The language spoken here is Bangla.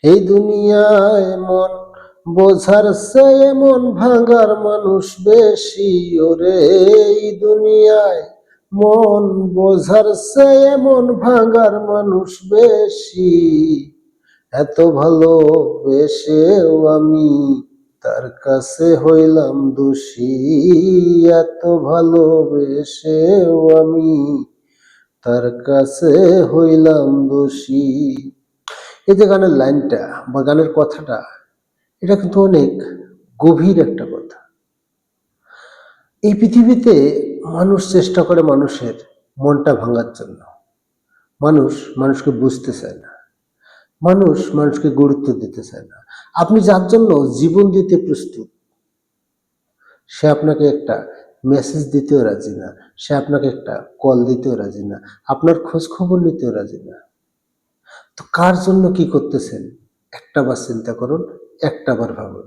এই দুনিয়ায় মন বোঝার চেয়ে মন ভাঙার মানুষ বেশি। ওরে এই দুনিয়ায় মন বোঝার চেয়ে মন ভাঙার মানুষ বেশি। এত ভালোবেসেও আমি তার কাছে হইলাম দোষী। এত ভালোবেসেও আমি তার কাছে হইলাম দোষী। এই যে গানের লাইনটা বা গানের কথাটা, এটা কিন্তু অনেক গভীর একটা কথা। এই পৃথিবীতে মানুষ চেষ্টা করে মানুষের মনটা ভাঙার জন্য। মানুষ মানুষকে বুঝতে চায় না, মানুষ মানুষকে গুরুত্ব দিতে চায় না। আপনি যার জন্য জীবন দিতে প্রস্তুত, সে আপনাকে একটা মেসেজ দিতেও রাজি না, সে আপনাকে একটা কল দিতেও রাজি না, আপনার খোঁজ খবর নিতেও রাজি না। তো কার জন্য কি করতেছেন, একটা বার চিন্তা করুন, একটা বার ভাবুন।